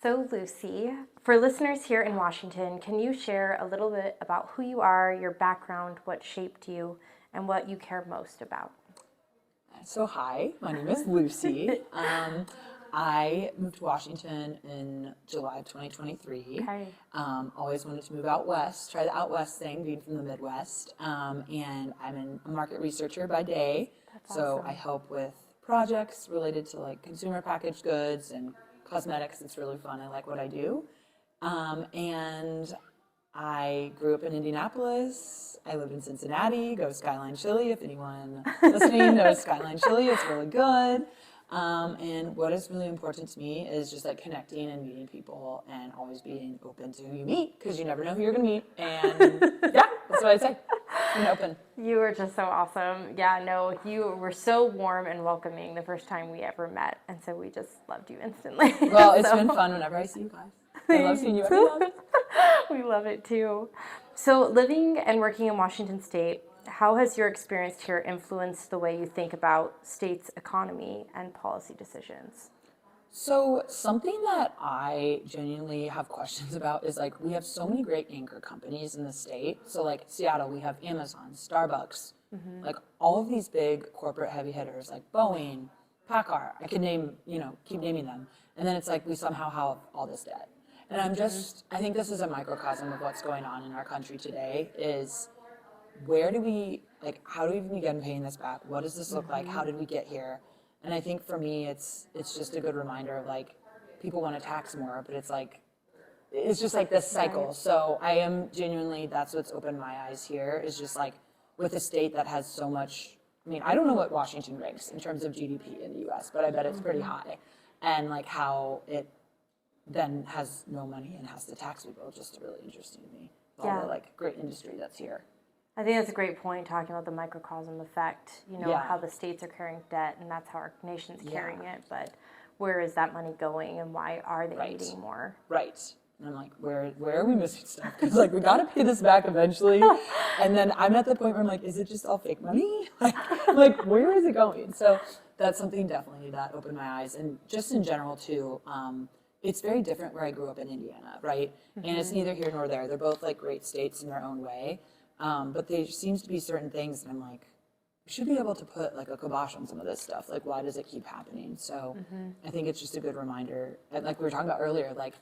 So, Lucy, for listeners here in Washington, can you share a little bit about who you are, your background, what shaped you, and what you care most about? So hi, my name is Lucy. I moved to Washington in July of 2023. Okay. Always wanted to move out west, try the out west thing, being from the Midwest. And I'm a market researcher by day. That's So awesome. I help with projects related to like consumer packaged goods and cosmetics. It's really fun. I like what I do. And I grew up in Indianapolis. I lived in Cincinnati. Go Skyline Chili. If anyone listening knows Skyline Chili, it's really good. And what is really important to me is just like connecting and meeting people and always being open to who you meet because you never know who you're going to meet. And yeah, that's what I say. Being open. You were just so awesome. Yeah, no, you were so warm and welcoming the first time we ever met, and so we just loved you instantly. Well, it's been fun whenever I see you guys. I love seeing you every month. We love it too. So, living and working in Washington State, how has your experience here influenced the way you think about state's economy and policy decisions? So something that I genuinely have questions about is like we have so many great anchor companies in the state. So like Seattle, we have Amazon, Starbucks, like all of these big corporate heavy hitters like Boeing, PACCAR. I could name, keep naming them. And then it's like we somehow have all this debt. And I think this is a microcosm of what's going on in our country today is how do we even begin paying this back? What does this look like? How did we get here? And I think for me, it's just a good reminder of like, people want to tax more, but it's just like this cycle. Right. So I am genuinely, that's what's opened my eyes here is just like with a state that has so much, I don't know what Washington ranks in terms of GDP in the US, but I bet it's pretty high. And like how it then has no money and has to tax people, just really interesting to me. All the like great industry that's here. I think that's a great point, talking about the microcosm effect, how the states are carrying debt and that's how our nation's carrying it, but where is that money going and why are they needing more? Right. And I'm like, where are we missing stuff? Because like, we got to pay this back eventually. And then I'm at the point where I'm like, is it just all fake money? Like where is it going? So that's something definitely that opened my eyes. And just in general too, it's very different where I grew up in Indiana, right? And it's neither here nor there. They're both like great states in their own way. But there seems to be certain things that I'm like, we should be able to put like a kibosh on some of this stuff. Like, why does it keep happening? So I think it's just a good reminder. And like we were talking about earlier, like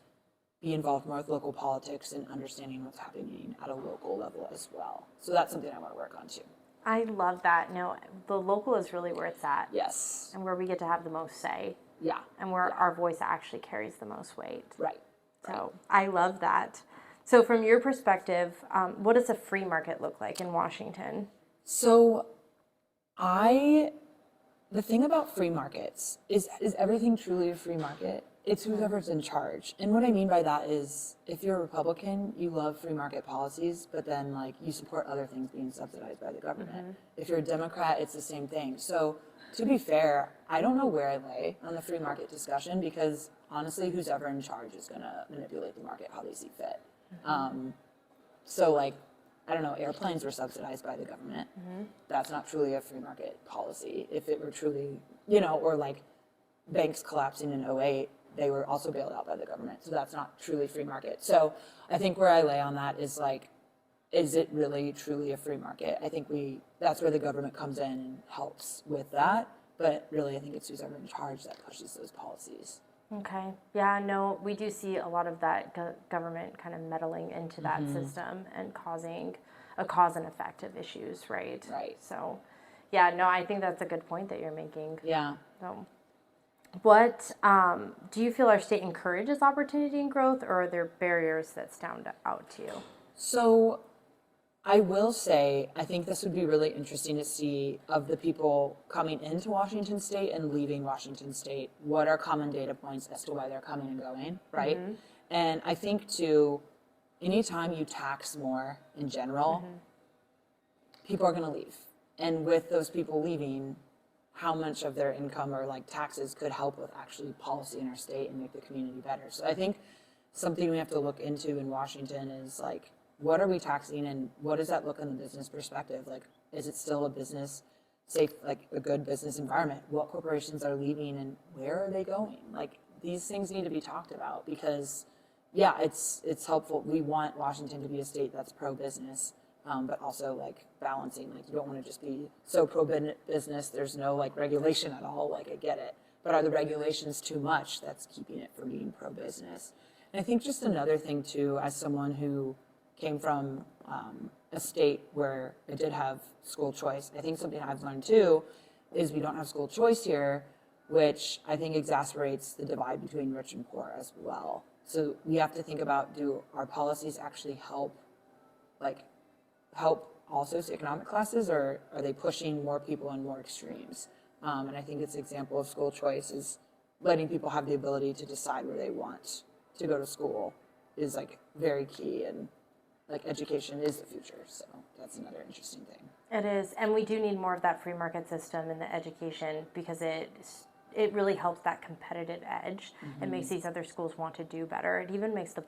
be involved more with local politics and understanding what's happening at a local level as well. So that's something I want to work on too. I love that. No, the local is really where it's at. Yes. And where we get to have the most say. Yeah. And where our voice actually carries the most weight. Right. So I love that. So from your perspective, what does a free market look like in Washington? So the thing about free markets is everything truly a free market? It's whoever's in charge. And what I mean by that is if you're a Republican, you love free market policies, but then like you support other things being subsidized by the government. If you're a Democrat, it's the same thing. So to be fair, I don't know where I lay on the free market discussion because honestly, who's ever in charge is going to manipulate the market how they see fit. So like, I don't know, airplanes were subsidized by the government. That's not truly a free market policy. If it were truly, or like banks collapsing in '08, they were also bailed out by the government. So that's not truly free market. So I think where I lay on that is like, is it really truly a free market? I think that's where the government comes in and helps with that. But really, I think it's who's ever in charge that pushes those policies. Okay. Yeah, no, we do see a lot of that government kind of meddling into that system and causing a cause and effect of issues, right? Right. So, yeah, no, I think that's a good point that you're making. Yeah. So, what do you feel our state encourages opportunity and growth, or are there barriers that stand out to you? So I will say, I think this would be really interesting to see of the people coming into Washington State and leaving Washington State, what are common data points as to why they're coming and going, right? And I think too, anytime you tax more in general, people are going to leave. And with those people leaving, how much of their income or like taxes could help with actually policy in our state and make the community better. So I think something we have to look into in Washington is like, what are we taxing and what does that look in the business perspective? Like, is it still a business safe, like a good business environment? What corporations are leaving and where are they going? Like, these things need to be talked about because, yeah, it's helpful. We want Washington to be a state that's pro-business, but also like balancing. Like you don't want to just be so pro-business. There's no like regulation at all. Like I get it, but are the regulations too much? That's keeping it from being pro-business. And I think just another thing too, as someone who came from a state where it did have school choice, I think something I've learned too is we don't have school choice here, which I think exacerbates the divide between rich and poor as well. So we have to think about, do our policies actually help all socioeconomic classes, or are they pushing more people in more extremes? And I think it's an example of school choice is letting people have the ability to decide where they want to go to school is like very key, and like education is the future. So that's another interesting thing. It is, and we do need more of that free market system in the education because it really helps that competitive edge. It makes these other schools want to do better. It even makes the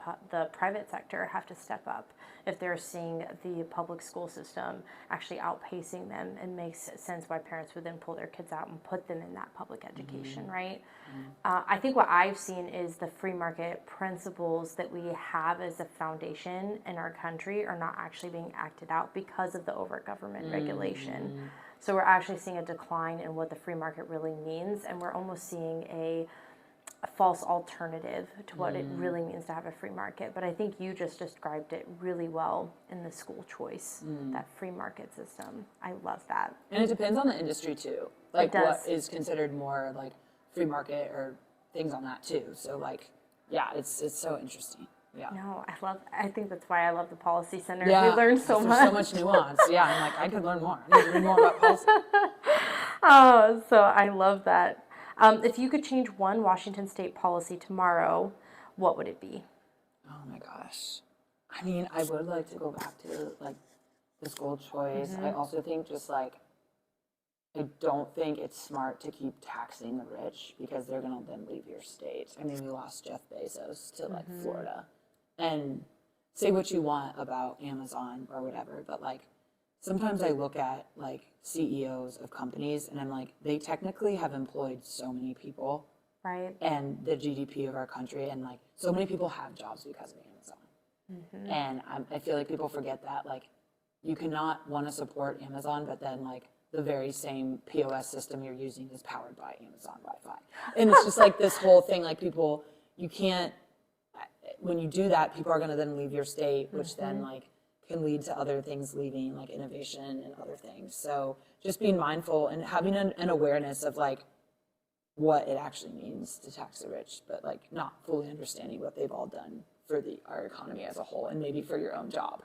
private sector have to step up if they're seeing the public school system actually outpacing them. It makes sense why parents would then pull their kids out and put them in that public education, right? I think what I've seen is the free market principles that we have as a foundation in our country are not actually being acted out because of the over-government regulation. So we're actually seeing a decline in what the free market really means, and we're almost seeing a false alternative to what it really means to have a free market. But I think you just described it really well in the school choice, that free market system. I love that. And it depends on the industry too. Like what is considered more like free market or things on that too. So like, yeah, it's so interesting. Yeah. No, I think that's why I love the Policy Center. Yeah, We learn so much. There's so much nuance. Yeah, I'm like, I could learn more. I need to read more about policy. Oh, so I love that. If you could change one Washington state policy tomorrow, what would it be? Oh my gosh. I mean, I would like to go back to like the school choice. I also think just like, I don't think it's smart to keep taxing the rich because they're going to then leave your state. I mean, we lost Jeff Bezos to like Florida. And say what you want about Amazon or whatever, but like sometimes I look at like CEOs of companies and I'm like, they technically have employed so many people, right? And the GDP of our country, and like so many people have jobs because of Amazon. And I feel like people forget that like you cannot want to support Amazon, but then like the very same POS system you're using is powered by Amazon Wi-Fi. And it's just like this whole thing, like people, you can't, when you do that, people are going to then leave your state, which then like can lead to other things leaving, like innovation and other things. So just being mindful and having an awareness of like what it actually means to tax the rich, but like not fully understanding what they've all done for our economy as a whole and maybe for your own job.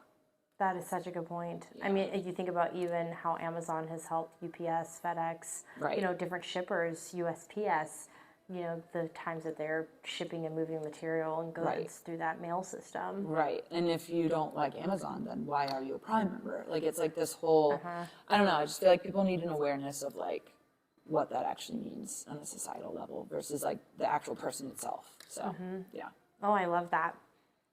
That is such a good point. Yeah. I mean, if you think about even how Amazon has helped UPS, FedEx, right. You know, different shippers, USPS, you know, the times that they're shipping and moving material and goods right. through that mail system. Right. And if you don't like Amazon, then why are you a Prime member? Like, it's like this whole, I don't know, I just feel like people need an awareness of like what that actually means on a societal level versus like the actual person itself. So, yeah. Oh, I love that.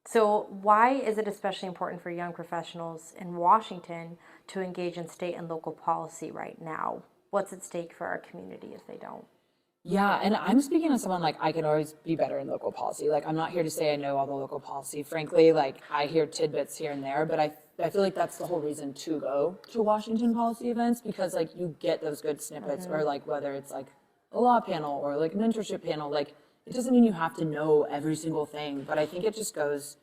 So why is it especially important for young professionals in Washington to engage in state and local policy right now? What's at stake for our community if they don't? Yeah, and I'm speaking as someone like I can always be better in local policy. Like I'm not here to say I know all the local policy. Frankly, like I hear tidbits here and there, but I feel like that's the whole reason to go to Washington policy events, because like you get those good snippets, or like whether it's like a law panel or like a mentorship panel, like it doesn't mean you have to know every single thing, but I think it just goes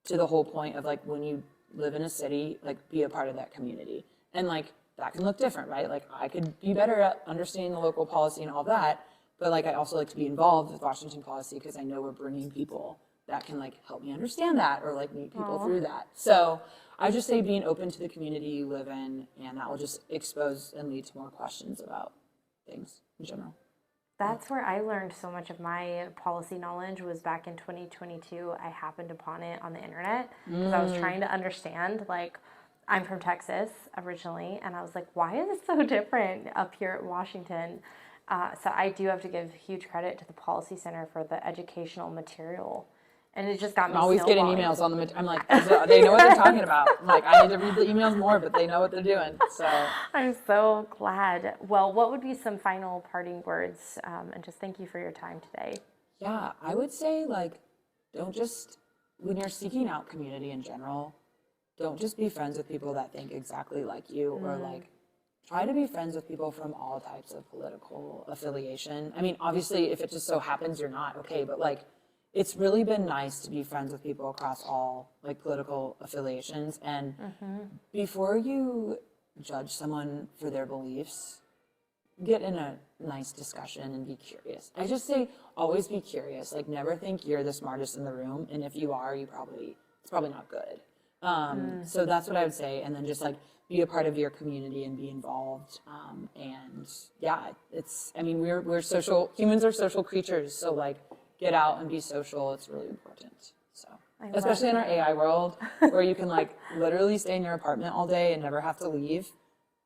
to the whole point of like when you live in a city, like be a part of that community. And like that can look different, right? Like I could be better at understanding the local policy and all that, but like I also like to be involved with Washington policy because I know we're bringing people that can like help me understand that or like meet people through that. So I just say being open to the community you live in, and that will just expose and lead to more questions about things in general. That's where I learned so much of my policy knowledge was back in 2022. I happened upon it on the internet because I was trying to understand, like, I'm from Texas originally, and I was like, why is it so different up here at Washington? So I do have to give huge credit to the Policy Center for the educational material. And it just got me I'm always getting snowballing. emails on the, I'm like, they know what they're talking about. I'm like, I need to read the emails more, but they know what they're doing. So I'm so glad. Well, what would be some final parting words? And just thank you for your time today. Yeah, I would say like, don't just, when you're seeking out community in general, don't just be friends with people that think exactly like you or like, try to be friends with people from all types of political affiliation. I mean, obviously, if it just so happens you're not, okay, but like, it's really been nice to be friends with people across all like political affiliations. And before you judge someone for their beliefs, get in a nice discussion and be curious. I just say always be curious. Like never think you're the smartest in the room, and if you are, it's probably not good. So that's what I would say, and then just like be a part of your community and be involved. And yeah, I mean, we're social, humans are social creatures, so like get out and be social. It's really important. So, especially in our AI world where you can like literally stay in your apartment all day and never have to leave.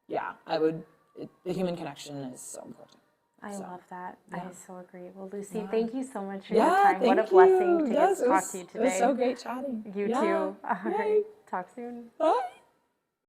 Yeah, the human connection is so important. I love that. Yeah. I so agree. Well, Lucy, thank you so much for Yeah, your time. What a thank blessing you. to Yes, get to talk to you today. It was so great chatting. You Yeah. too. All right. Talk soon. Bye.